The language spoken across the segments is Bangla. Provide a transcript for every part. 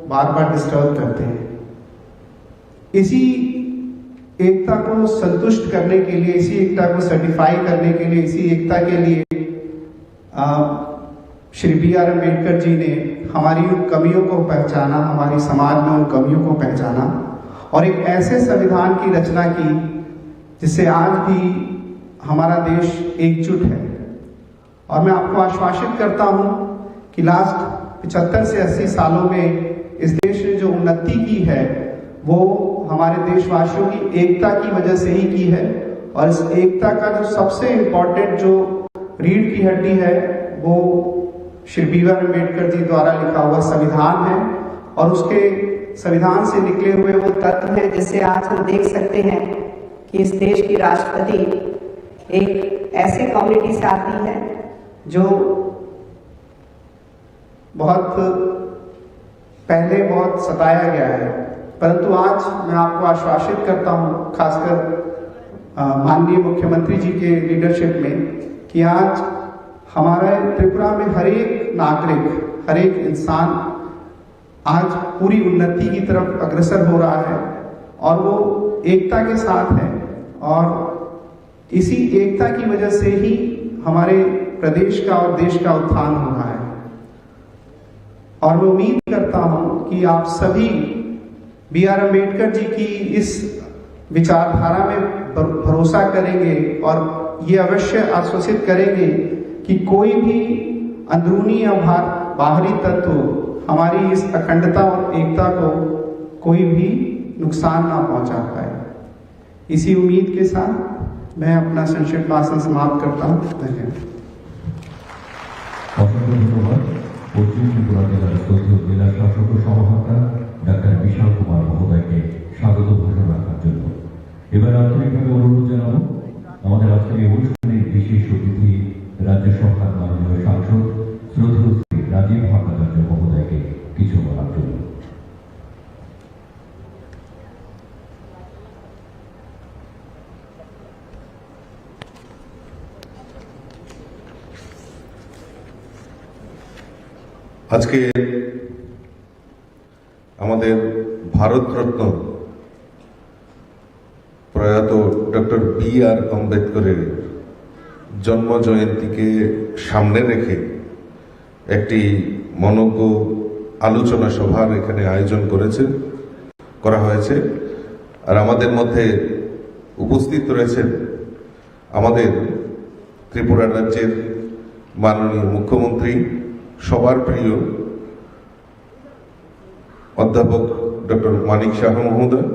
बार बार डिस्टर्ब करते हैं। इसी एकता को संतुष्ट करने के लिए, इसी एकता को सर्टिफाई करने के लिए, इसी एकता के लिए श्री B.R. अम्बेडकर जी ने हमारी उन कमियों को पहचाना, हमारी समाज में उन कमियों को पहचाना और एक ऐसे संविधान की रचना की जिससे आज भी हमारा देश एकजुट है। और मैं आपको आश्वासित करता हूं कि लास्ट 75 से 80 सालों में इस देश ने जो उन्नति की है वो हमारे देशवासियों की एकता की वजह से ही की है। और इस एकता का जो सबसे इम्पोर्टेंट जो रीढ़ की हड्डी है वो श्री B.R. अम्बेडकर जी द्वारा लिखा हुआ संविधान है और उसके संविधान से निकले हुए वो तत्व है जिससे आज हम देख सकते हैं कि इस देश की राष्ट्रपति एक ऐसे कम्युनिटी से आती है जो बहुत पहले बहुत सताया गया है, परंतु आज मैं आपको आश्वासित करता हूं, खासकर माननीय मुख्यमंत्री जी के लीडरशिप में, कि आज हमारे त्रिपुरा में हर एक नागरिक, हर एक इंसान आज पूरी उन्नति की तरफ अग्रसर हो रहा है और वो एकता के साथ है। और इसी एकता की वजह से ही हमारे प्रदेश का और देश का उत्थान हो रहा है। और मैं उम्मीद करता हूं कि आप सभी B.R. अम्बेडकर जी की इस विचारधारा में भरोसा करेंगे और ये अवश्य आश्वसित करेंगे कि कोई भी अंदरूनी या बाहरी तत्व हमारी इस अखंडता और एकता को कोई भी नुकसान ना पहुंचा पाए। इसी उम्मीद के साथ मैं अपना संक्षिप्त भाषण समाप्त करता हूं। धन्यवाद। পশ্চিম ত্রিপুরা জেলার তথ্য জেলা শাসক সমাহর্তা ডাক্তার বিশাল কুমার মহোদয়কে স্বাগত ভাষণ রাখার জন্য এবার আন্তরিকভাবে অনুরোধ জানাবো আমাদের আজকের এই অনুষ্ঠানের বিশেষ অতিথি রাজ্যসভার মাননীয় সাংসদ শ্রদ্ধেয় শ্রী রাজীব ভট্টাচার্য মহোদয়কে কিছু বলার জন্য। আজকে আমাদের ভারতরত্ন প্রয়াত ডক্টর B.R. আম্বেদকরের জন্ম জয়ন্তীকে সামনে রেখে একটি মনোজ্ঞ আলোচনা সভার এখানে আয়োজন করা হয়েছে। আর আমাদের মধ্যে উপস্থিত রয়েছেন আমাদের ত্রিপুরা রাজ্যের মাননীয় মুখ্যমন্ত্রী, সবার প্রিয় অধ্যাপক ডক্টর মানিক শাহ মহোদয়,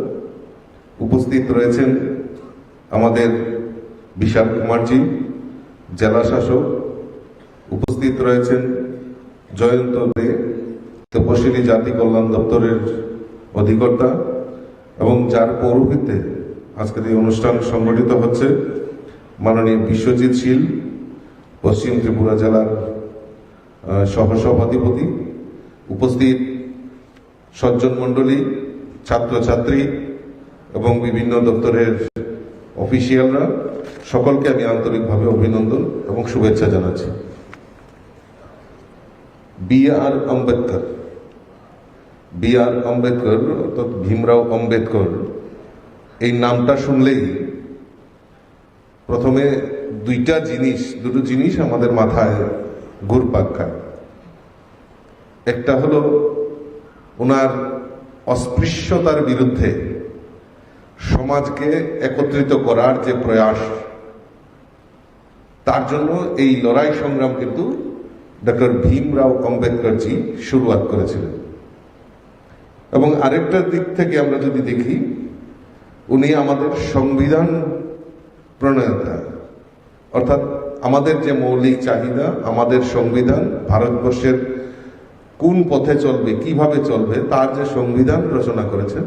উপস্থিত রয়েছেন আমাদের বিশাল কুমারজি জেলা শাসক, উপস্থিত রয়েছেন জয়ন্ত দে তপশিলি জাতি কল্যাণ দপ্তরের অধিকর্তা এবং যার পৌরোহিত্যে আজকের এই অনুষ্ঠান সংগঠিত হচ্ছে মাননীয় বিশ্বজিৎ শীল পশ্চিম ত্রিপুরা জেলার সহসভাধিপতি, উপস্থিত সজ্জন মণ্ডলী, ছাত্রছাত্রী এবং বিভিন্ন দপ্তরের অফিসিয়ালরা, সকলকে আমি আন্তরিকভাবে অভিনন্দন এবং শুভেচ্ছা জানাচ্ছি। B.R. আম্বেদকর অর্থাৎ ভীমরাও আম্বেদকর, এই নামটা শুনলেই প্রথমে দুটো জিনিস আমাদের মাথায় ঘুরপাক খায়। একটা হলো ওনার অস্পৃশ্যতার বিরুদ্ধে সমাজকে একত্রিত করার যে প্রয়াস, তার জন্য এই লড়াই সংগ্রাম কিন্তু ডক্টর ভীমরাও আম্বেদকরজি শুরুয়াত করেছিলেন। এবং আরেকটা দিক থেকে আমরা যদি দেখি, উনি আমাদের সংবিধান প্রণেতা, অর্থাৎ আমাদের যে মৌলিক চাহিদা, আমাদের সংবিধান ভারতবর্ষের কোন পথে চলবে, কিভাবে চলবে, তার যে সংবিধান রচনা করেছেন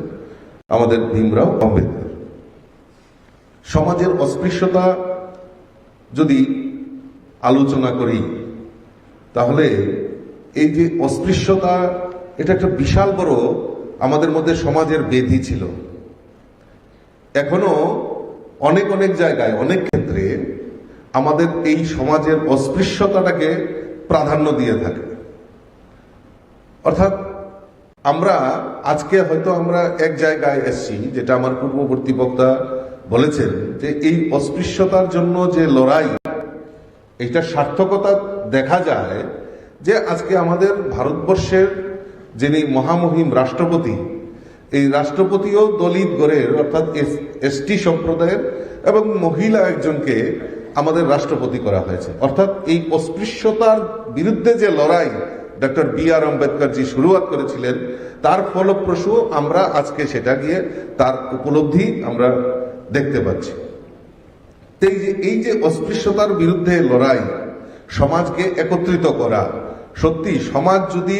আমাদের ভীমরাও আম্বেদকর। সমাজের অস্পৃশ্যতা যদি আলোচনা করি তাহলে এই যে অস্পৃশ্যতা, এটা একটা বিশাল বড় আমাদের মধ্যে সমাজের ব্যাধি ছিল। এখনো অনেক জায়গায়, অনেক ক্ষেত্রে আমাদের এই সমাজের অস্পৃশ্যতাটাকে প্রাধান্য দিয়ে থাকে। অর্থাৎ আমরা আজকে হয়তো আমরা এক জায়গায় এসেছি, যেটা আমার পূর্ববর্তী বক্তা বলেছেন, যে এই অস্পৃশ্যতার জন্য যে লড়াই, এইটার সার্থকতা দেখা যায় যে আজকে আমাদের ভারতবর্ষের যিনি মহামহিম রাষ্ট্রপতি, এই রাষ্ট্রপতিও দলিত গড়ের অর্থাৎ এসটি সম্প্রদায়ের এবং মহিলা একজনকে আমাদের রাষ্ট্রপতি করা হয়েছে। অর্থাৎ এই অস্পৃশ্যতার বিরুদ্ধে যে লড়াই ডক্টর বি.আর. আম্বেদকরজি শুরুয়াত করেছিলেন, তার ফলপ্রসূ আমরা আজকে সেটা গিয়ে তার উপলব্ধি আমরা দেখতে পাচ্ছি। এই যে অস্পৃশ্যতার বিরুদ্ধে লড়াই, সমাজকে একত্রিত করা, সত্যি সমাজ যদি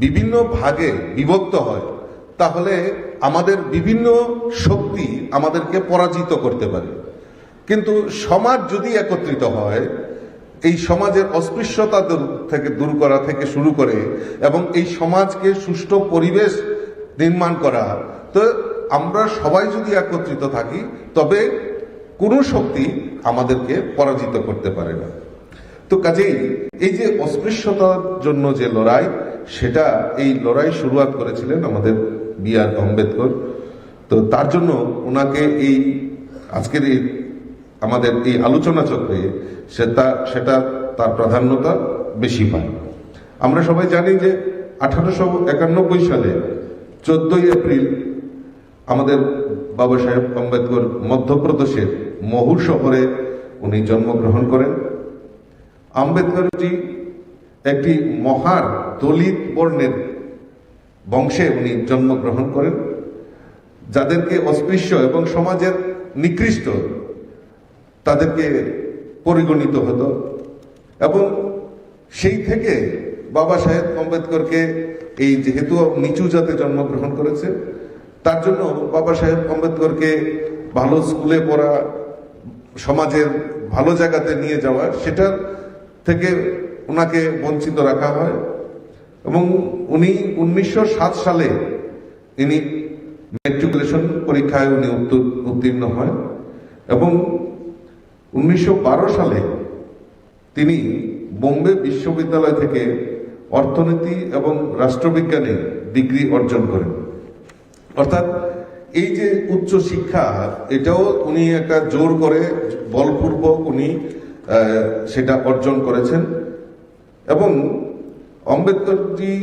বিভিন্ন ভাগে বিভক্ত হয় তাহলে আমাদের বিভিন্ন শক্তি আমাদেরকে পরাজিত করতে পারে, কিন্তু সমাজ যদি একত্রিত হয়, এই সমাজের অস্পৃশ্যতা থেকে দূর করা থেকে শুরু করে এবং এই সমাজকে সুষ্ঠু পরিবেশ নির্মাণ করা, তো আমরা সবাই যদি একত্রিত থাকি তবে কোনো শক্তি আমাদেরকে পরাজিত করতে পারে না। তো কাজেই এই যে অস্পৃশ্যতার জন্য যে লড়াই, সেটা এই লড়াই শুরুয়াত করেছিলেন আমাদের বি.আর. আম্বেদকর। তো তার জন্য ওনাকে এই আজকের এই আমাদের এই আলোচনা চক্রে সেটা তার প্রাধান্যতা বেশি পায়। আমরা সবাই জানি যে 1891 সালে 14 এপ্রিল আমাদের বাবা সাহেব আম্বেদকর মধ্যপ্রদেশের মহু শহরে উনি জন্মগ্রহণ করেন। আম্বেদকরজি একটি মহান দলিত বর্ণের বংশে উনি জন্মগ্রহণ করেন, যাদেরকে অস্পৃশ্য এবং সমাজের নিকৃষ্ট তাদেরকে পরিগণিত হতো। এবং সেই থেকে বাবা সাহেব আম্বেদকরকে এই যেহেতু নিচু জাতে জন্মগ্রহণ করেছে, তার জন্য বাবা সাহেব আম্বেদকরকে ভালো স্কুলে পড়া, সমাজের ভালো জায়গাতে নিয়ে যাওয়া, সেটার থেকে ওনাকে বঞ্চিত রাখা হয়। এবং উনি 1907 সালে ইনি ম্যাট্রিকুলেশন পরীক্ষায় উনি উত্তীর্ণ হয় এবং 1912 সালে তিনি বোম্বে বিশ্ববিদ্যালয় থেকে অর্থনীতি এবং রাষ্ট্রবিজ্ঞানে ডিগ্রি অর্জন করেন। অর্থাৎ এই যে উচ্চ শিক্ষা, এটাও উনি একটা জোর করে বলপূর্বক উনি সেটা অর্জন করেছেন। এবং আম্বেদকরজি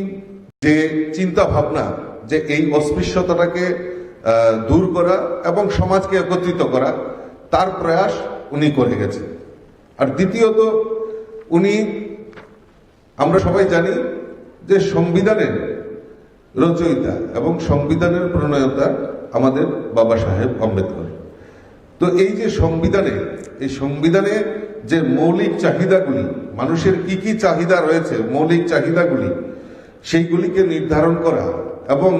যে চিন্তা ভাবনা যে এই অস্পৃশ্যতাটাকে দূর করা এবং সমাজকে একত্রিত করা, তার প্রয়াস উনি করে গেছেন। আর দ্বিতীয়ত উনি, আমরা সবাই জানি যে সংবিধানের রচয়িতা এবং সংবিধানের প্রণয়তা আমাদের বাবা সাহেব আম্বেদকর। তো এই যে এই সংবিধানে যে মৌলিক চাহিদাগুলি, মানুষের কি কি চাহিদা রয়েছে, মৌলিক চাহিদাগুলি, সেইগুলিকে নির্ধারণ করা এবং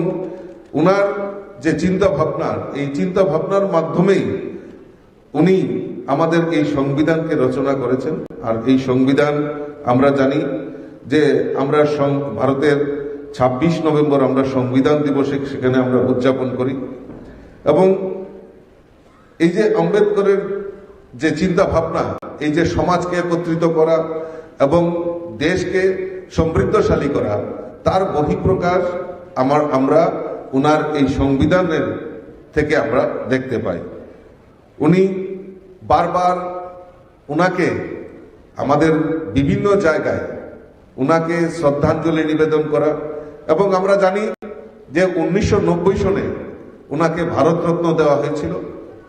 উনার যে চিন্তা ভাবনা, এই চিন্তা ভাবনার মাধ্যমেই উনি আমাদের এই সংবিধানকে রচনা করেছেন। আর এই সংবিধান আমরা জানি যে আমরা ভারতের 26 নভেম্বর আমরা সংবিধান দিবসে সেখানে আমরা উদযাপন করি। এবং এই যে আম্বেদকরের যে চিন্তা ভাবনা, এই যে সমাজকে একত্রিত করা এবং দেশকে সমৃদ্ধশালী করা, তার বহিঃপ্রকাশ আমরা উনার এই সংবিধানের থেকে আমরা দেখতে পাই। উনি বারবার উনাকে আমাদের বিভিন্ন জায়গায় উনাকে শ্রদ্ধাঞ্জলি নিবেদন করা, এবং আমরা জানি যে 1990 সনে উনাকে ভারতরত্ন দেওয়া হয়েছিল।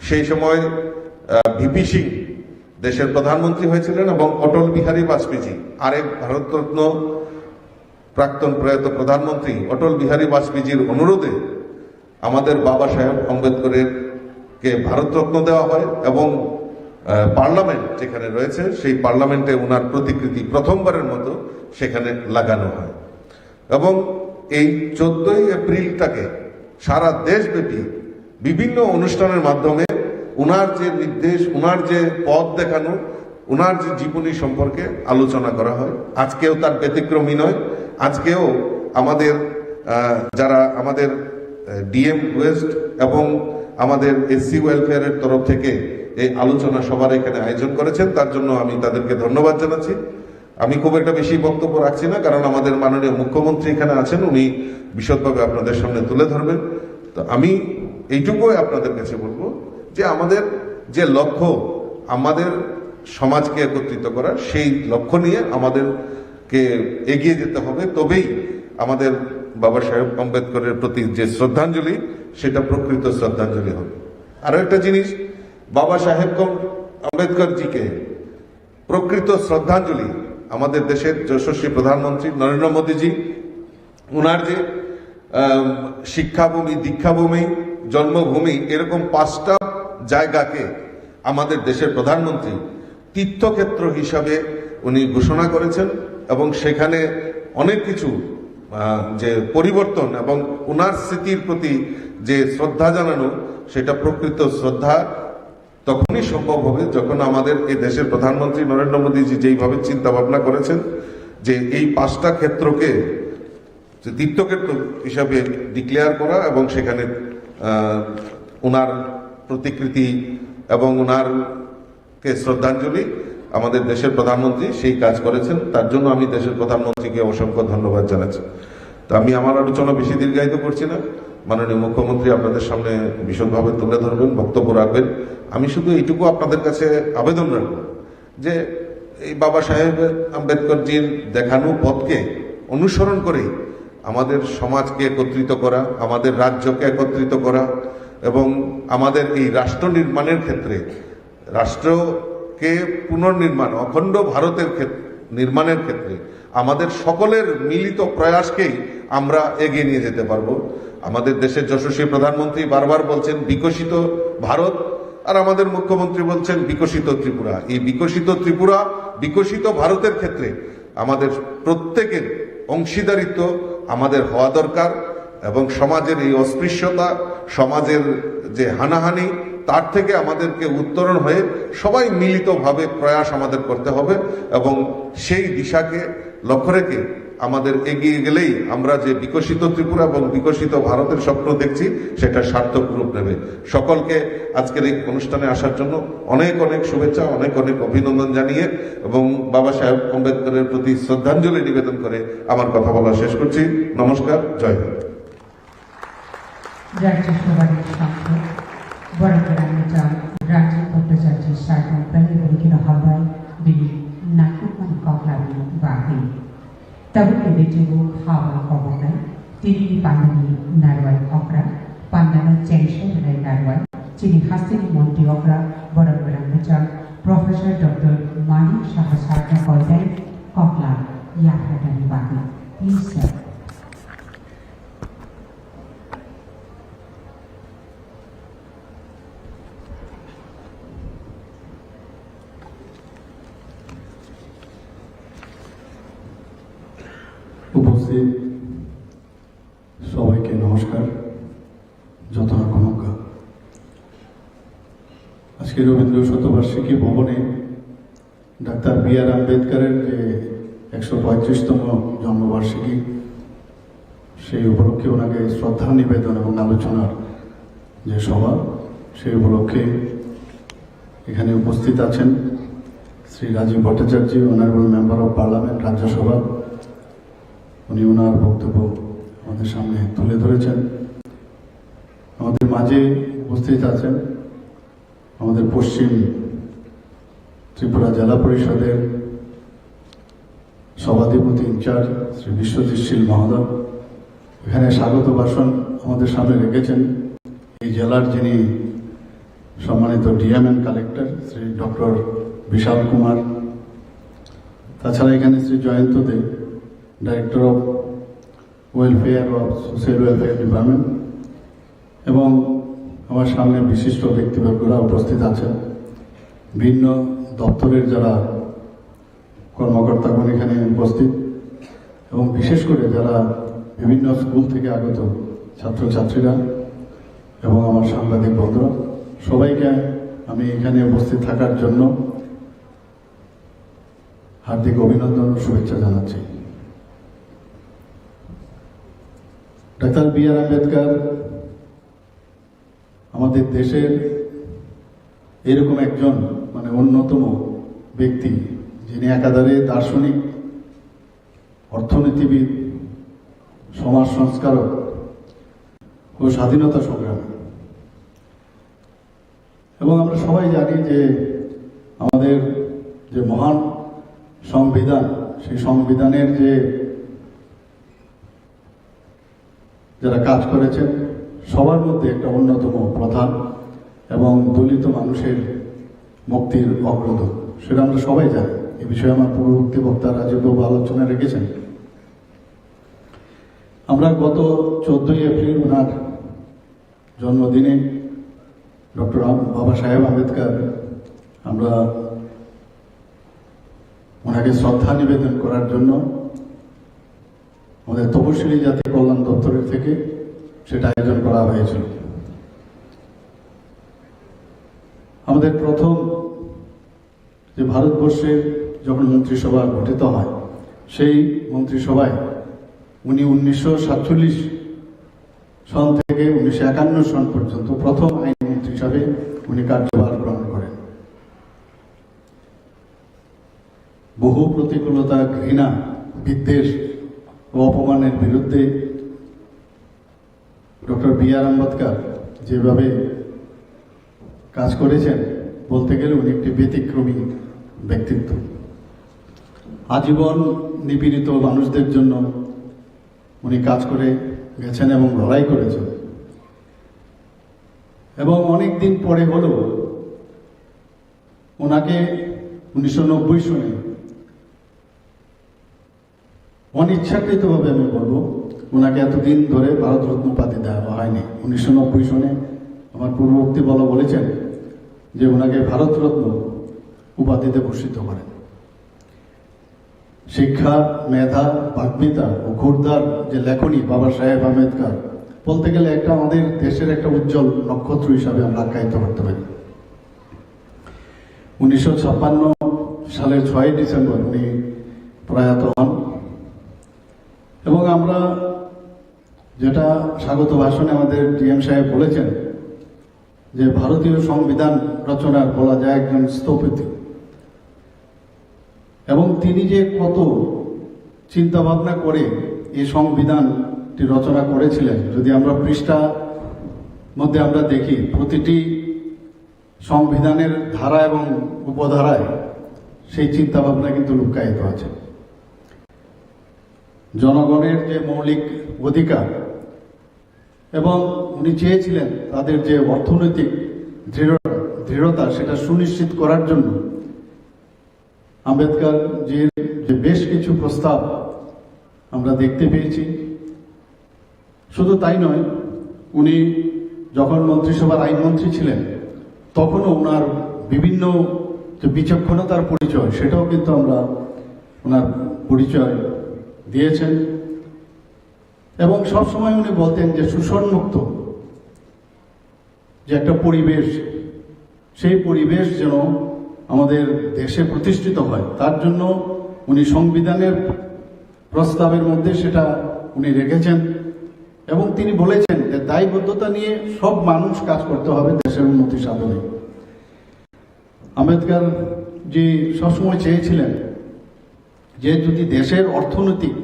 সেই সময় ভিপি সিং দেশের প্রধানমন্ত্রী হয়েছিলেন এবং অটল বিহারী বাজপেয়ী আরেক ভারতরত্ন প্রাক্তন প্রয়াত প্রধানমন্ত্রী অটল বিহারী বাজপেয়ীর অনুরোধে আমাদের বাবা সাহেব আম্বেদকরের কে ভারতরত্ন দেওয়া হয় এবং পার্লামেন্ট যেখানে রয়েছে সেই পার্লামেন্টে উনার প্রতিকৃতি প্রথমবারের মতো সেখানে লাগানো হয়। এবং এই 14 এপ্রিলটাকে সারা দেশব্যাপী বিভিন্ন অনুষ্ঠানের মাধ্যমে উনার যে নির্দেশ, উনার যে পথ দেখানো, উনার যে জীবনী সম্পর্কে আলোচনা করা হয়। আজকেও তার ব্যতিক্রমী নয়। আজকেও আমাদের যারা আমাদের ডিএম ওয়েস্ট এবং আমাদের এসসি ওয়েলফেয়ারের তরফ থেকে এই আলোচনা সবার এখানে আয়োজন করেছেন, তার জন্য আমি তাদেরকে ধন্যবাদ জানাচ্ছি। আমি খুব একটা বেশি বক্তব্য রাখছি না, কারণ আমাদের মাননীয় মুখ্যমন্ত্রী এখানে আছেন, উনি বিশদভাবে আপনাদের সামনে তুলে ধরবেন। তো আমি এইটুকুই আপনাদের কাছে বলবো যে আমাদের যে লক্ষ্য, আমাদের সমাজকে একত্রিত করা, সেই লক্ষ্য নিয়ে আমাদেরকে এগিয়ে যেতে হবে, তবেই আমাদের বাবা সাহেব আম্বেদকরের প্রতি যে শ্রদ্ধাঞ্জলি, সেটা প্রকৃত শ্রদ্ধাঞ্জলি হবে। আরো একটা জিনিস, বাবা সাহেব আম্বেদকরজিকে প্রকৃত শ্রদ্ধাঞ্জলি আমাদের দেশের যশস্বী প্রধানমন্ত্রী নরেন্দ্র মোদীজি, উনার যে শিক্ষাভূমি, দীক্ষাভূমি, জন্মভূমি, এরকম 5টা জায়গাকে আমাদের দেশের প্রধানমন্ত্রী তীর্থক্ষেত্র হিসাবে উনি ঘোষণা করেছেন, এবং সেখানে অনেক কিছু যে পরিবর্তন এবং উনার স্মৃতির প্রতি যে শ্রদ্ধা জানানো, সেটা প্রকৃত শ্রদ্ধা তখনই সম্ভব হবে যখন আমাদের এই দেশের প্রধানমন্ত্রী নরেন্দ্র মোদীজি যেইভাবে চিন্তা ভাবনা করেছেন যে এই 5টা ক্ষেত্রকে তীর্থক্ষেত্র হিসাবে ডিক্লেয়ার করা, এবং সেখানে উনার প্রতিকৃতি এবং উনারকে শ্রদ্ধাঞ্জলি, আমাদের দেশের প্রধানমন্ত্রী সেই কাজ করেছেন। তার জন্য আমি দেশের প্রধানমন্ত্রীকে অসংখ্য ধন্যবাদ জানাচ্ছি। তো আমি আমার আলোচনা বেশি দীর্ঘায়িত করছি না, মাননীয় মুখ্যমন্ত্রী আপনাদের সামনে বিশদভাবে তুলে ধরবেন, বক্তব্য রাখবেন। আমি শুধু এইটুকু আপনাদের কাছে আবেদন রাখবো যে এই বাবা সাহেব আম্বেদকরজির দেখানো পথকে অনুসরণ করেই আমাদের সমাজকে একত্রিত করা, আমাদের রাজ্যকে একত্রিত করা, এবং আমাদের এই রাষ্ট্র নির্মাণের ক্ষেত্রে, রাষ্ট্রকে পুনর্নির্মাণ, অখণ্ড ভারতের নির্মাণের ক্ষেত্রে আমাদের সকলের মিলিত প্রয়াসকেই আমরা এগিয়ে নিয়ে যেতে পারবো। আমাদের দেশের যশস্বী প্রধানমন্ত্রী বারবার বলছেন বিকশিত ভারত, আর আমাদের মুখ্যমন্ত্রী বলছেন বিকশিত ত্রিপুরা। এই বিকশিত ত্রিপুরা, বিকশিত ভারতের ক্ষেত্রে আমাদের প্রত্যেকের অংশীদারিত্ব আমাদের হওয়া দরকার, এবং সমাজের এই অস্পৃশ্যতা, সমাজের যে হানাহানি, তার থেকে আমাদেরকে উত্তরণ হয়ে সবাই মিলিতভাবে প্রয়াস আমাদের করতে হবে, এবং সেই দিশাকে লক্ষ্য রেখে আমাদের এগিয়ে গেলেই আমরা যে বিকশিত ত্রিপুরা এবং বিকশিত ভারতের স্বপ্ন দেখছি, সেটা সার্থক রূপ নেবে। সকলকে আজকের এই অনুষ্ঠানে আসার জন্য অনেক অনেক শুভেচ্ছা, অনেক অনেক অভিনন্দন জানিয়ে এবং বাবা সাহেব আম্বেদকরের প্রতি শ্রদ্ধাঞ্জলি নিবেদন করে আমার কথা বলা শেষ করছি। নমস্কার, জয় হিন্দ। রাজ্য সভার সাংসদ বরকরামিটা রাজ্য ভট্টাচার্য সার্জন প্রাণীবলিকিন হাওয়াই বিনি নাকুমান কখলামি বাহি তাবুকে বেটেবো হাওয়া কবকাই তিনি পান্ডানি নারওয়াই অকরা পান্ডানা চেংশন রায় নারওয়াই চিনি হাস্তিনি মন্ত্রী অকরা বরকরামিটা professor doctor Manik Saha surgeon কয়দাই কখলা ইয়াহাটানি বাহি। Please sir. উপস্থিত সবাইকে নমস্কার, যথারকম অজ্ঞা। আজকে রবীন্দ্র শতবার্ষিকী ভবনে ডাক্তার বি.আর. আম্বেদকরের যে 135তম জন্মবার্ষিকী, সেই উপলক্ষে ওনাকে শ্রদ্ধা নিবেদন এবং আলোচনার যে সভা, সেই উপলক্ষে এখানে উপস্থিত আছেন Shri Rajib Bhattacharya, honourable member of parliament, Rajya Sabha. উনি ওনার বক্তব্য আমাদের সামনে তুলে ধরেছেন। আমাদের মাঝে উপস্থিত আছেন আমাদের পশ্চিম ত্রিপুরা জেলা পরিষদের সভাধিপতি ইনচার্জ শ্রী বিশ্বজিৎ শীল মহোদয়। এখানে স্বাগত ভাষণ আমাদের সামনে রেখেছেন এই জেলার যিনি সম্মানিত DM and collector Shri doctor Bishal Kumar. তাছাড়া এখানে Shri Joyonto De, director of welfare of social welfare department, এবং আমার সামনে বিশিষ্ট ব্যক্তিবর্গরা উপস্থিত আছেন। ভিন্ন দপ্তরের যারা কর্মকর্তাগণ এখানে উপস্থিত, এবং বিশেষ করে যারা বিভিন্ন স্কুল থেকে আগত ছাত্রছাত্রীরা এবং আমার সাংবাদিক বন্ধুরা, সবাইকে আমি এখানে উপস্থিত থাকার জন্য হার্দিক অভিনন্দন ও শুভেচ্ছা জানাচ্ছি। Doctor B.R.. আম্বেদকর আমাদের দেশের এরকম একজন অন্যতম ব্যক্তি, যিনি একাধারে দার্শনিক, অর্থনীতিবিদ, সমাজ সংস্কারক ও স্বাধীনতা সংগ্রামী। এবং আমরা সবাই জানি যে আমাদের যে মহান সংবিধান, সেই সংবিধানের যে যারা কাজ করেছেন সবার মধ্যে একটা অন্যতম প্রধান এবং দলিত মানুষের মুক্তির অগ্রদূত, সেটা আমরা সবাই জানি। এ বিষয়ে আমার পূর্ববর্তী বক্তা রাজীববাবু আলোচনা রেখেছেন। আমরা গত 14ই এপ্রিল ওনার জন্মদিনে ডক্টর বাবা সাহেব আম্বেদকর আমরা ওনাকে শ্রদ্ধা নিবেদন করার জন্য আমাদের তপশিলি জাতি কল্যাণ দপ্তরের থেকে সেটা আয়োজন করা হয়েছিল। আমাদের প্রথম যে ভারতবর্ষের যখন মন্ত্রিসভা গঠিত হয়, সেই মন্ত্রিসভায় উনি 1947 সন থেকে 1951 সন পর্যন্ত প্রথম আইনমন্ত্রী হিসাবে উনি কার্যভার গ্রহণ করেন। বহু প্রতিকূলতা, ঘৃণা, বিদ্বেষ ও অপমানের বিরুদ্ধে ডক্টর বি.আর. আম্বেদকর যেভাবে কাজ করেছেন, বলতে গেলে উনি একটি ব্যতিক্রমী ব্যক্তিত্ব। আজীবন নিপীড়িত মানুষদের জন্য উনি কাজ করে গেছেন এবং লড়াই করেছেন। এবং অনেক দিন পরে হলেও ওনাকে 1990 সনে অনিচ্ছাকৃতভাবে আমি বলবো, ওনাকে এতদিন ধরে ভারতরত্ন উপাধি দেওয়া হয়নি। 1990 সনে আমার পূর্ববর্তী বলেছেন যে ওনাকে ভারতরত্ন উপাধিতে ভূষিত করেন। শিক্ষা, মেধা, বাগ্মিতা ও ক্ষুরধার যে লেখনী বাবা সাহেব আম্বেদকর, বলতে গেলে একটা আমাদের দেশের একটা উজ্জ্বল নক্ষত্র হিসাবে আমরা আখ্যায়িত করতে পারি। 1956 সালের 6 ডিসেম্বর উনি প্রয়াত হন। এবং আমরা যেটা স্বাগত ভাষণে আমাদের ডিএম সাহেব বলেছেন যে ভারতীয় সংবিধান রচনার বলা যায় একজন স্থপতি, এবং তিনি যে কত চিন্তা ভাবনা করে এই সংবিধানটি রচনা করেছিলেন, যদি আমরা পৃষ্ঠা মধ্যে আমরা দেখি, প্রতিটি সংবিধানের ধারা এবং উপধারায় সেই চিন্তা ভাবনা কিন্তু লুক্কায়িত আছে। জনগণের যে মৌলিক অধিকার, এবং উনি চেয়েছিলেন তাদের যে অর্থনৈতিক দৃঢ়তা সেটা সুনিশ্চিত করার জন্য আম্বেদকর যে বেশ কিছু প্রস্তাব আমরা দেখতে পেয়েছি। শুধু তাই নয়, উনি যখন মন্ত্রিসভার আইনমন্ত্রী ছিলেন তখনও ওনার বিভিন্ন যে বিচক্ষণতার পরিচয়, সেটাও কিন্তু আমরা ওনার পরিচয় দিয়েছেন। এবং সবসময় উনি বলতেন যে শোষণমুক্ত যে একটা পরিবেশ, সেই পরিবেশ যেন আমাদের দেশে প্রতিষ্ঠিত হয়, তার জন্য উনি সংবিধানের প্রস্তাবের মধ্যে সেটা উনি রেখেছেন। এবং তিনি বলেছেন যে দায়বদ্ধতা নিয়ে সব মানুষ কাজ করতে হবে দেশের উন্নতি সাধনে। আম্বেদকর যে সবসময় চেয়েছিলেন যে যদি দেশের অর্থনৈতিক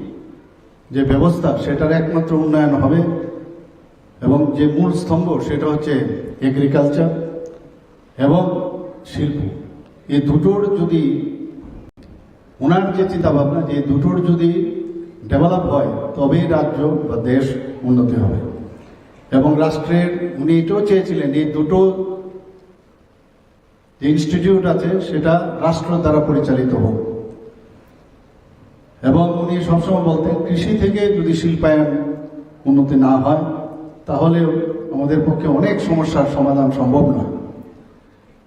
যে ব্যবস্থা সেটার একমাত্র উন্নয়ন হবে, এবং যে মূল স্তম্ভ সেটা হচ্ছে এগ্রিকালচার এবং শিল্প, এই দুটোর যদি ওনার যে চিন্তা ভাবনা, যে দুটোর যদি ডেভেলপ হয় তবেই রাজ্য বা দেশ উন্নতি হবে। এবং রাষ্ট্রের উনি এটাও চেয়েছিলেন এই দুটো যে ইনস্টিটিউট আছে সেটা রাষ্ট্র দ্বারা পরিচালিত হোক। এবং উনি সবসময় বলতেন কৃষি থেকে যদি শিল্পায়ন উন্নতি না হয় তাহলে আমাদের পক্ষে অনেক সমস্যার সমাধান সম্ভব নয়।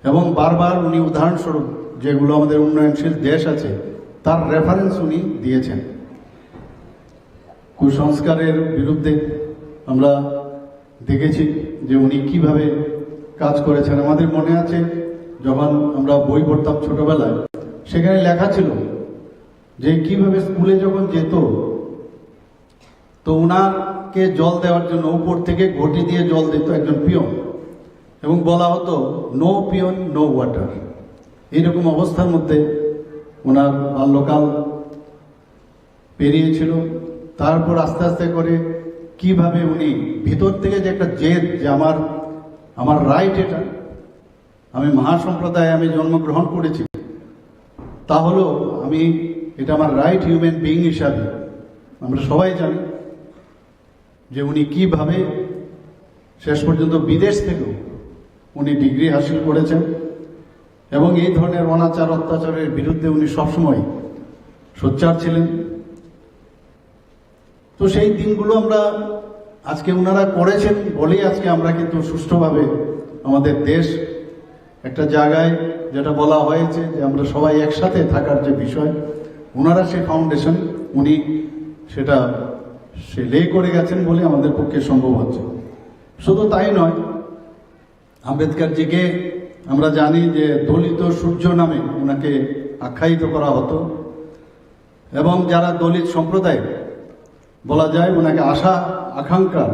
এবং বারবার উনি উদাহরণস্বরূপ যেগুলো আমাদের উন্নয়নশীল দেশ আছে তার রেফারেন্স উনি দিয়েছেন। কুসংস্কারের বিরুদ্ধে আমরা দেখেছি যে উনি কিভাবে কাজ করেছেন। আমাদের মনে আছে যখন আমরা বই পড়তাম ছোটবেলায়, সেখানে লেখা ছিল যে কিভাবে স্কুলে যখন যেত তো উনাকে জল দেওয়ার জন্য উপর থেকে ঘটি দিয়ে জল দিত একজন পিয়ন, এবং বলা হতো নো পিয়ন নো ওয়াটার। এইরকম অবস্থার মধ্যে ওনার বাল্যকাল পেরিয়েছিল। তারপর আস্তে আস্তে করে কিভাবে উনি ভিতর থেকে যে একটা জেদ, যে আমার রাইট, এটা আমি মহাসম্প্রদায়ে আমি জন্মগ্রহণ করেছি, তা হলো এটা আমার রাইট হিউম্যান বিইং হিসাবে। আমরা সবাই জানি যে উনি কিভাবে শেষ পর্যন্ত বিদেশ থেকেও উনি ডিগ্রি হাসিল করেছেন এবং এই ধরনের অনাচার অত্যাচারের বিরুদ্ধে উনি সবসময় সোচ্চার ছিলেন। তো সেই দিনগুলো আমরা আজকে ওনারা করেছেন বলেই আজকে আমরা কিন্তু সুষ্ঠুভাবে আমাদের দেশ একটা জায়গায়, যেটা বলা হয়েছে যে আমরা সবাই একসাথে থাকার যে বিষয়, ওনারা সেই ফাউন্ডেশন উনি সেটা লে করে গেছেন বলে আমাদের পক্ষে সম্ভব হচ্ছে। শুধু তাই নয়, আম্বেদকরজিকে আমরা জানি যে দলিত সূর্য নামে ওনাকে আখ্যায়িত করা হতো এবং যারা দলিত সম্প্রদায় বলা যায়, ওনাকে আশা আকাঙ্ক্ষা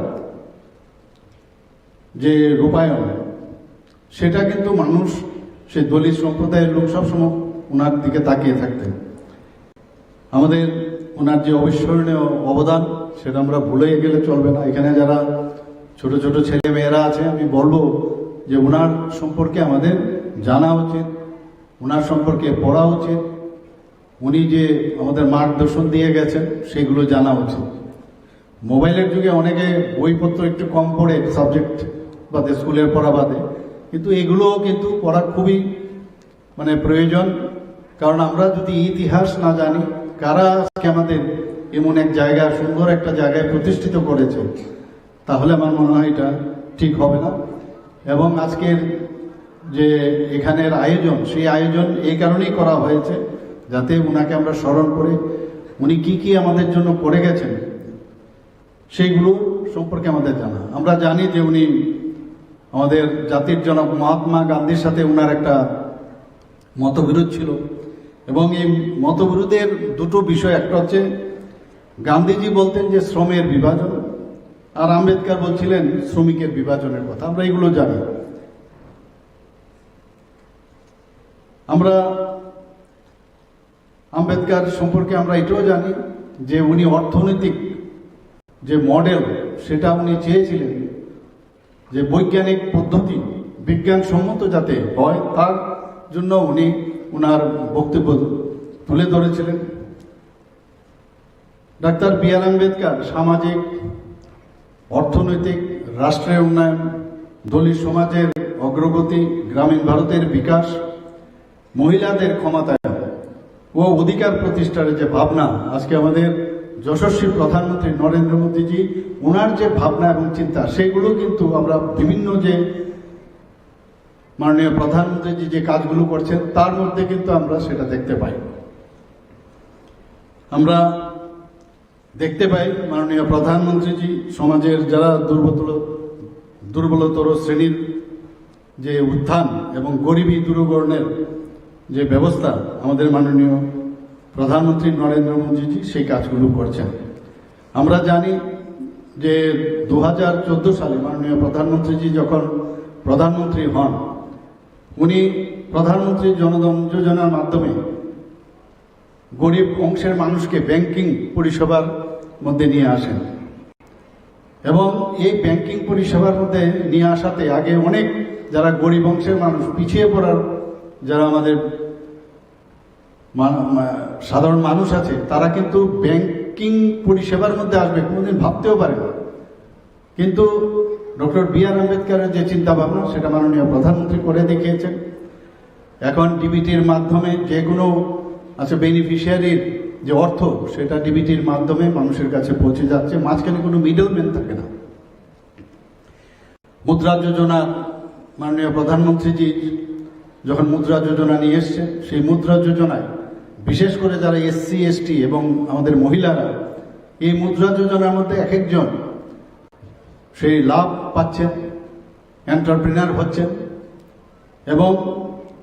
যে রূপায়ণ, সেটা কিন্তু মানুষ, সেই দলিত সম্প্রদায়ের লোক সবসময় ওনার দিকে তাকিয়ে থাকতেন। আমাদের ওনার যে অবিস্মরণীয় অবদান, সেটা আমরা ভুলে গেলে চলবে না। এখানে যারা ছোট ছোট ছেলে মেয়েরা আছে, আমি বলবো যে ওনার সম্পর্কে আমাদের জানা উচিত, ওনার সম্পর্কে পড়া উচিত, উনি যে আমাদের মার্গদর্শন দিয়ে গেছেন সেগুলো জানা উচিত। মোবাইলের যুগে অনেকে বইপত্র একটু কম পড়ে, সাবজেক্ট বাদে, স্কুলের পড়া বাদে, কিন্তু এগুলোও কিন্তু পড়া খুবই প্রয়োজন। কারণ আমরা যদি ইতিহাস না জানি, কারা আজকে আমাদের এমন এক জায়গায়, সুন্দর একটা জায়গায় প্রতিষ্ঠিত করেছে, তাহলে আমার মনে হয় এটা ঠিক হবে না। এবং আজকের যে এখানের আয়োজন, সেই আয়োজন এই কারণেই করা হয়েছে যাতে উনাকে আমরা স্মরণ করে উনি কি কি আমাদের জন্য করে গেছেন সেইগুলো সম্পর্কে আমাদের জানা। আমরা জানি যে উনি আমাদের জাতির জনক মহাত্মা গান্ধীর সাথে উনার একটা মতবিরোধ ছিল এবং এই মতবিরোধের দুটো বিষয়, একটা হচ্ছে গান্ধীজি বলতেন যে শ্রমের বিভাজন, আর আম্বেদকর বলছিলেন শ্রমিকের বিভাজনের কথা। আমরা এগুলো জানি। আমরা আম্বেদকর সম্পর্কে আমরা এটাও জানি যে উনি অর্থনৈতিক যে মডেল, সেটা উনি চেয়েছিলেন যে বৈজ্ঞানিক পদ্ধতি, বিজ্ঞানসম্মত যাতে হয়, তার জন্য উনি ওনার বক্তব্য তুলে ধরেছিলেন। ডাক্তার বি আর আম্বেদকর সামাজিক, অর্থনৈতিক, রাষ্ট্রের উন্নয়ন, দলিত সমাজের অগ্রগতি, গ্রামীণ ভারতের বিকাশ, মহিলাদের ক্ষমতায়ন ও অধিকার প্রতিষ্ঠার যে ভাবনা, আজকে আমাদের যশস্বী প্রধানমন্ত্রী নরেন্দ্র মোদীজি ওনার যে ভাবনা এবং চিন্তা, সেগুলো কিন্তু আমরা বিভিন্ন যে মাননীয় প্রধানমন্ত্রীজি যে কাজগুলো করছেন তার মধ্যে কিন্তু আমরা সেটা দেখতে পাই। আমরা দেখতে পাই মাননীয় প্রধানমন্ত্রীজি সমাজের যারা দুর্বলতর শ্রেণীর যে উত্থান এবং গরিবী দূরীকরণের যে ব্যবস্থা, আমাদের মাননীয় প্রধানমন্ত্রী নরেন্দ্র মোদীজি সেই কাজগুলো করছেন। আমরা জানি যে 2014 সালে মাননীয় প্রধানমন্ত্রীজি যখন প্রধানমন্ত্রী হন, উনি প্রধানমন্ত্রী জনধন যোজনার মাধ্যমে গরিব অংশের মানুষকে ব্যাংকিং পরিষেবার মধ্যে নিয়ে আসেন এবং এই ব্যাংকিং পরিষেবার মধ্যে নিয়ে আসাতে আগে অনেক যারা গরিব অংশের মানুষ, পিছিয়ে পড়ার যারা আমাদের সাধারণ মানুষ আছে, তারা কিন্তু ব্যাংকিং পরিষেবার মধ্যে আসবে কোনোদিন ভাবতেও পারে না। কিন্তু ডক্টর বি আর আম্বেদকরের যে চিন্তা ভাবনা, সেটা মাননীয় প্রধানমন্ত্রী করে দেখিয়েছেন। এখন ডিবিটির মাধ্যমে যে কোনো বেনিফিশিয়ারির যে অর্থ, সেটা ডিবিটির মাধ্যমে মানুষের কাছে পৌঁছে যাচ্ছে, মাঝখানে কোনো মিডলম্যান থাকে না। মুদ্রা যোজনা, মাননীয় প্রধানমন্ত্রীজি যখন মুদ্রা যোজনা নিয়ে এসছেন, সেই মুদ্রা যোজনায় বিশেষ করে যারা এসসি এসটি এবং আমাদের মহিলারা, এই মুদ্রা যোজনার মধ্যে এক একজন সেই লাভ পাচ্ছেন, এন্টারপ্রেনার হচ্ছেন এবং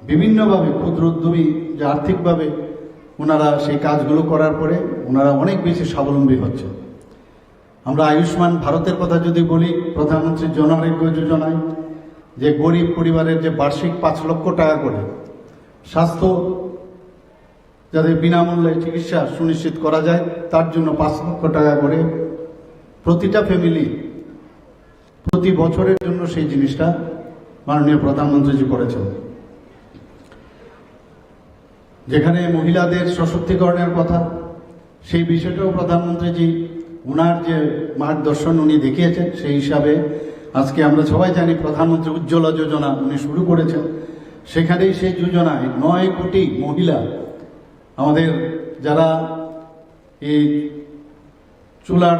বিভিন্নভাবে ক্ষুদ্র উদ্যমী যে আর্থিকভাবে ওনারা সেই কাজগুলো করার পরে ওনারা অনেক বেশি স্বাবলম্বী হচ্ছেন। আমরা আয়ুষ্মান ভারতের কথা যদি বলি, প্রধানমন্ত্রী জন আরোগ্য যোজনায় যে গরিব পরিবারের যে বার্ষিক 5 লক্ষ টাকা করে স্বাস্থ্য যাতে বিনামূল্যে চিকিৎসা সুনিশ্চিত করা যায়, তার জন্য 5 লক্ষ টাকা করে প্রতিটা ফ্যামিলি প্রতি বছরের জন্য সেই জিনিসটা মাননীয় প্রধানমন্ত্রীজি করেছেন। যেখানে মহিলাদের সশক্তিকরণের কথা, সেই বিষয়টাও প্রধানমন্ত্রীজি উনার যে মার্গদর্শন উনি দেখিয়েছেন, সেই হিসাবে আজকে আমরা সবাই জানি প্রধানমন্ত্রী উজ্জ্বলা যোজনা উনি শুরু করেছেন। সেখানেই সেই যোজনায় 9 কোটি মহিলা আমাদের যারা এই চুলার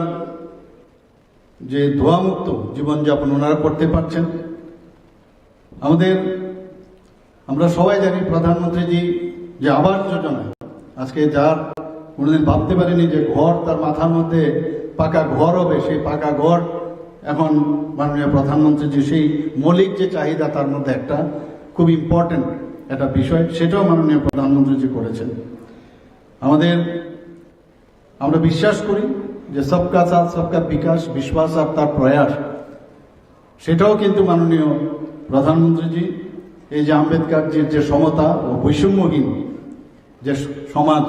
যে ধোঁয়ামুক্ত জীবনযাপন ওনারা করতে পারছেন। আমরা সবাই জানি প্রধানমন্ত্রীজি যে আবাস যোজনা, আজকে যার কোনোদিন ভাবতে পারেনি যে ঘর তার মাথার মধ্যে পাকা ঘর হবে, সেই পাকা ঘর এখন মাননীয় প্রধানমন্ত্রীজি সেই মৌলিক যে চাহিদা তার মধ্যে একটা খুব ইম্পর্টেন্ট একটা বিষয়, সেটাও মাননীয় প্রধানমন্ত্রীজি করেছেন। আমরা বিশ্বাস করি যে সবকা সাথ সবকা বিকাশ, বিশ্বাস আর তার প্রয়াস, সেটাও কিন্তু মাননীয় প্রধানমন্ত্রীজি এই যে আম্বেদকরজির যে সমতা ও বৈষম্যহীন যে সমাজ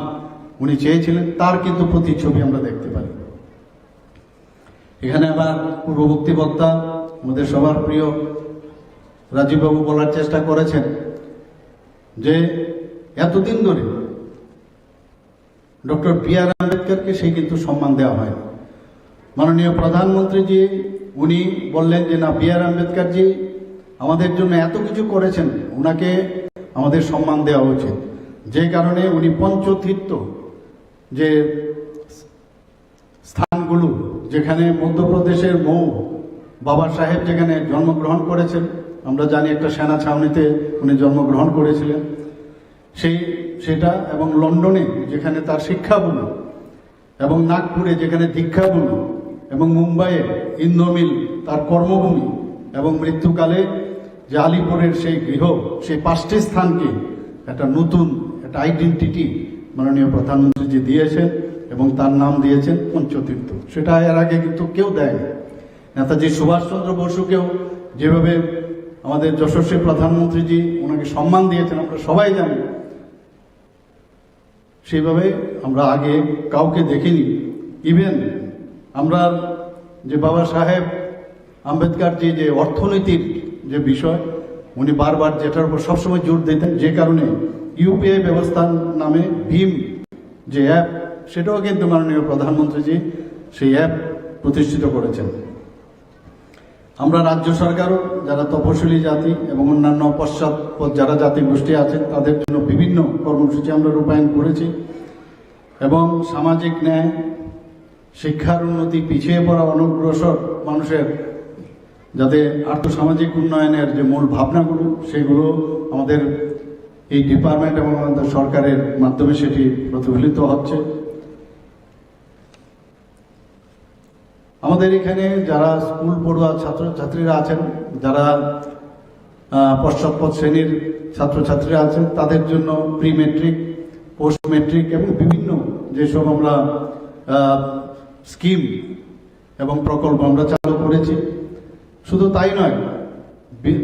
উনি চেয়েছিলেন, তার কিন্তু প্রতিচ্ছবি আমরা দেখতে পাই। এখানে আবার পূর্ববর্তী বক্তা আমাদের সবার প্রিয় রাজীববাবু বলার চেষ্টা করেছেন যে এতদিন ধরে ডক্টর বি.আর. আম্বেদকরকে সেই কিন্তু সম্মান দেওয়া হয়। মাননীয় প্রধানমন্ত্রীজি উনি বললেন যে না, বি.আর. আম্বেদকরজি আমাদের জন্য এত কিছু করেছেন, উনাকে আমাদের সম্মান দেওয়া উচিত। যে কারণে উনি পঞ্চতীর্থ যে স্থানগুলো, যেখানে মধ্যপ্রদেশের মৌ বাবা সাহেব যেখানে জন্মগ্রহণ করেছেন, আমরা জানি একটা সেনা ছাউনিতে উনি জন্মগ্রহণ করেছিলেন, সেটা এবং লন্ডনে যেখানে তার শিক্ষাভূমি, এবং নাগপুরে যেখানে দীক্ষাভূমি, এবং মুম্বাইয়ে ইন্দ্রমিল তার কর্মভূমি, এবং মৃত্যুকালে যে আলিপুরের সেই গৃহ, সেই 5টি স্থানকে একটা নতুন একটা আইডেন্টিটি মাননীয় প্রধানমন্ত্রীজি দিয়েছেন এবং তার নাম দিয়েছেন পঞ্চতীর্থ। সেটা এর আগে কিন্তু কেউ দেয়নি। নেতাজি সুভাষচন্দ্র বসুকেও যেভাবে আমাদের যশস্বী প্রধানমন্ত্রীজি ওনাকে সম্মান দিয়েছেন আমরা সবাই জানি, সেইভাবে আমরা আগে কাউকে দেখিনি। ইভেন আমরা যে বাবা সাহেব আম্বেদকরজি যে অর্থনীতির যে বিষয় উনি বারবার যেটার উপর সবসময় জোর দিতেন, যে কারণে ইউপিআই ব্যবস্থার নামে ভীম যে অ্যাপ, সেটাও কিন্তু মাননীয় প্রধানমন্ত্রীজি সেই অ্যাপ প্রতিষ্ঠিত করেছেন। আমরা রাজ্য সরকারও যারা তপশিলি জাতি এবং অন্যান্য পশ্চাৎপদ যারা জাতি গোষ্ঠী আছেন তাদের জন্য বিভিন্ন কর্মসূচি আমরা রূপায়ণ করেছি, এবং সামাজিক ন্যায়, শিক্ষার উন্নতি, পিছিয়ে পড়া অনগ্রসর মানুষের যাতে আর্থসামাজিক উন্নয়নের যে মূল ভাবনাগুলো, সেগুলো আমাদের এই ডিপার্টমেন্ট এবং আমাদের সরকারের মাধ্যমে সেটি প্রতিফলিত হচ্ছে। আমাদের এখানে যারা স্কুল পড়ুয়া ছাত্রছাত্রীরা আছেন, যারা পশ্চাৎপদ শ্রেণীর ছাত্রছাত্রীরা আছেন, তাদের জন্য প্রি মেট্রিক, পোস্ট মেট্রিক এবং বিভিন্ন যেসব আমরা স্কিম এবং প্রকল্প আমরা চালু করেছি। শুধু তাই নয়,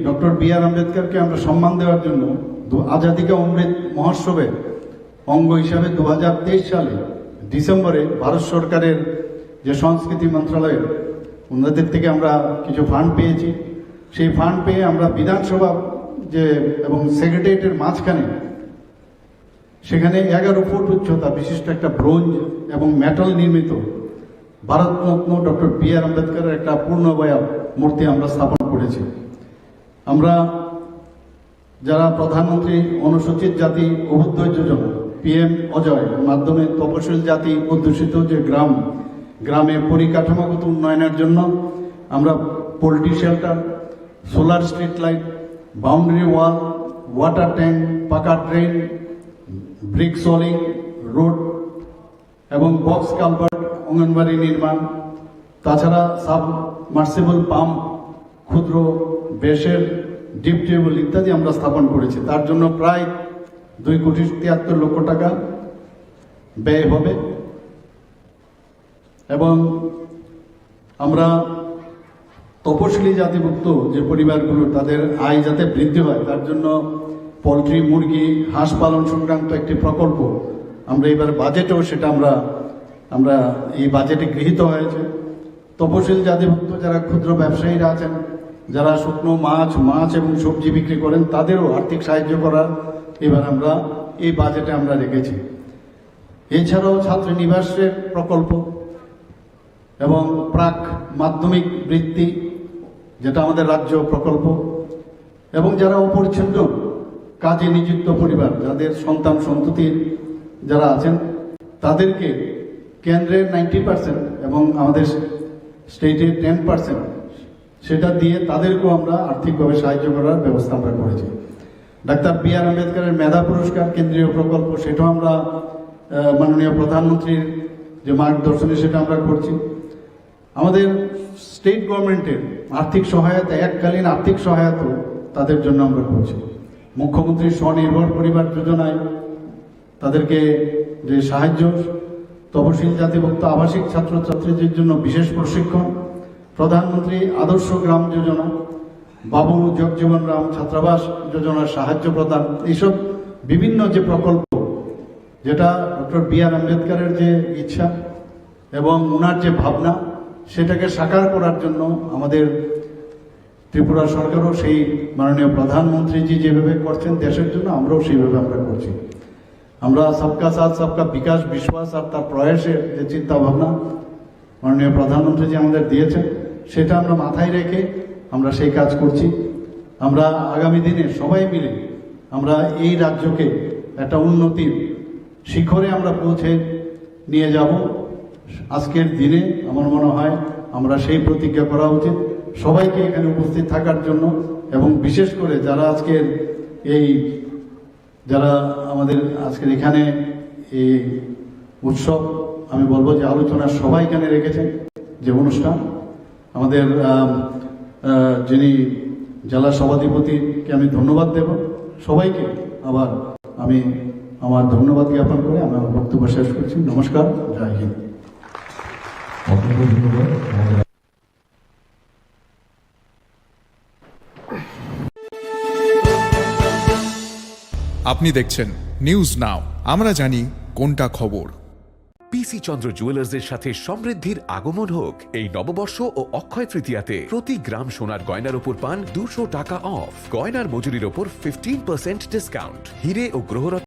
ডক্টর বি.আর. আম্বেদকরকে আমরা সম্মান দেওয়ার জন্য আজাদি কা অমৃত মহোৎসবের অঙ্গ হিসাবে 2023 সালে ডিসেম্বরে ভারত সরকারের যে সংস্কৃতি মন্ত্রণালয়ের ওনাদের থেকে আমরা কিছু ফান্ড পেয়েছি। সেই ফান্ড পেয়ে আমরা বিধানসভা যে এবং সেক্রেটারিয়েটের মাঝখানে সেখানে 11 ফুট উচ্চতা বিশিষ্ট একটা ব্রোঞ্জ এবং মেটাল নির্মিত ভারতরত্ন ডক্টর বি.আর. আম্বেদকরের একটা পূর্ণবয়া মূর্তি আমরা স্থাপন করেছি। আমরা যারা প্রধানমন্ত্রী অনুসূচিত জাতি অভ্যুদয় যোজনা PM অজয় মাধ্যমে তপশিল জাতি অধ্যুষিত যে গ্রামে পরিকাঠামোগত উন্নয়নের জন্য আমরা poultry shelter, solar street light, boundary wall, water tank, পাকা ড্রেন, ব্রিক সলিং রোড এবং বক্স কালভার্ট, অঙ্গনবাড়ি নির্মাণ, তাছাড়া সাবমার্সিবল পাম্প, ক্ষুদ্র বেসের ডিপ টিউবওয়েল ইত্যাদি আমরা স্থাপন করেছি। তার জন্য প্রায় 2,73,00,000 টাকা ব্যয় হবে, এবং আমরা তপশিলি জাতিভুক্ত যে পরিবারগুলো তাদের আয় যাতে বৃদ্ধি হয় তার জন্য পোলট্রি, মুরগি, হাঁস পালন সংক্রান্ত একটি প্রকল্প আমরা এবার বাজেটেও সেটা আমরা এই বাজেটে গৃহীত হয়েছে। তপশিল জাতিভুক্ত যারা ক্ষুদ্র ব্যবসায়ীরা আছেন, যারা শুকনো মাছ এবং সবজি বিক্রি করেন, তাদেরও আর্থিক সাহায্য করার এবার আমরা এই বাজেটে আমরা রেখেছি। এছাড়াও ছাত্র নিবাসের প্রকল্প এবং প্রাক মাধ্যমিক বৃত্তি, যেটা আমাদের রাজ্য প্রকল্প, এবং যারা অপরিচ্ছন্ন কাজে নিযুক্ত পরিবার, যাদের সন্তান সন্ততি যারা আছেন, তাদেরকে কেন্দ্রের 90% এবং আমাদের স্টেটের 10% সেটা দিয়ে তাদেরকেও আমরা আর্থিকভাবে সাহায্য করার ব্যবস্থা আমরা করেছি। Doctor B.R.. আম্বেদকরের মেধা পুরস্কার কেন্দ্রীয় প্রকল্প, সেটাও আমরা মাননীয় প্রধানমন্ত্রীর যে মার্গদর্শনে সেটা আমরা করছি। আমাদের স্টেট গভর্নমেন্টের আর্থিক সহায়তা, এককালীন আর্থিক সহায়তা তাদের জন্য আমরা করছি। মুখ্যমন্ত্রী স্বনির্ভর পরিবার যোজনায় তাদেরকে যে সাহায্য, তপশিল জাতিভুক্ত আবাসিক ছাত্রছাত্রীদের জন্য বিশেষ প্রশিক্ষণ, প্রধানমন্ত্রী আদর্শ গ্রাম যোজনা, বাবু জগজীবন রাম ছাত্রাবাস যোজনার সাহায্য প্রদান, এইসব বিভিন্ন যে প্রকল্প, যেটা ডক্টর বি.আর. আম্বেদকরের যে ইচ্ছা এবং ওনার যে ভাবনা, সেটাকে সাকার করার জন্য আমাদের ত্রিপুরা সরকারও সেই মাননীয় প্রধানমন্ত্রীজি যেভাবে করছেন দেশের জন্য, আমরাও সেইভাবে আমরা করছি। আমরা সবকা সাথ সবকা বিকাশ বিশ্বাস আর তার প্রয়াসের যে চিন্তা ভাবনা মাননীয় প্রধানমন্ত্রীজি আমাদের দিয়েছেন, সেটা আমরা মাথায় রেখে আমরা সেই কাজ করছি। আমরা আগামী দিনে সবাই মিলে আমরা এই রাজ্যকে একটা উন্নতির শিখরে আমরা পৌঁছে নিয়ে যাব। আজকের দিনে আমার মনে হয় আমরা সেই প্রতিজ্ঞা করা উচিত, সবাইকে এখানে উপস্থিত থাকার জন্য, এবং বিশেষ করে যারা আজকের যারা আমাদের আজকের এখানে এই উৎসব, আমি বলবো যে আলোচনা সবাই এখানে রেখেছেন যে অনুষ্ঠান, আমাদের যিনি জেলা সভাধিপতিকে আমি ধন্যবাদ দেব। সবাইকে আবার আমি আমার ধন্যবাদ জ্ঞাপন করে আমার বক্তব্য শেষ করছি। নমস্কার, জয় হিন্দ। অসংখ্য ধন্যবাদ। আমাদের আপনি দেখছেন নিউজ নাও, আমরা জানি কোনটা খবর। পিসি চন্দ্র জুয়েলার্সের সাথে সমৃদ্ধির আগমন হোক এই নববর্ষ ও অক্ষয় তৃতীয়াতে। প্রতি গ্রাম সোনার গয়নার উপর পান 200 টাকা অফ, গয়নার মজুরির ওপর 15% ডিসকাউন্ট, হিরে ও গ্রহরত্ন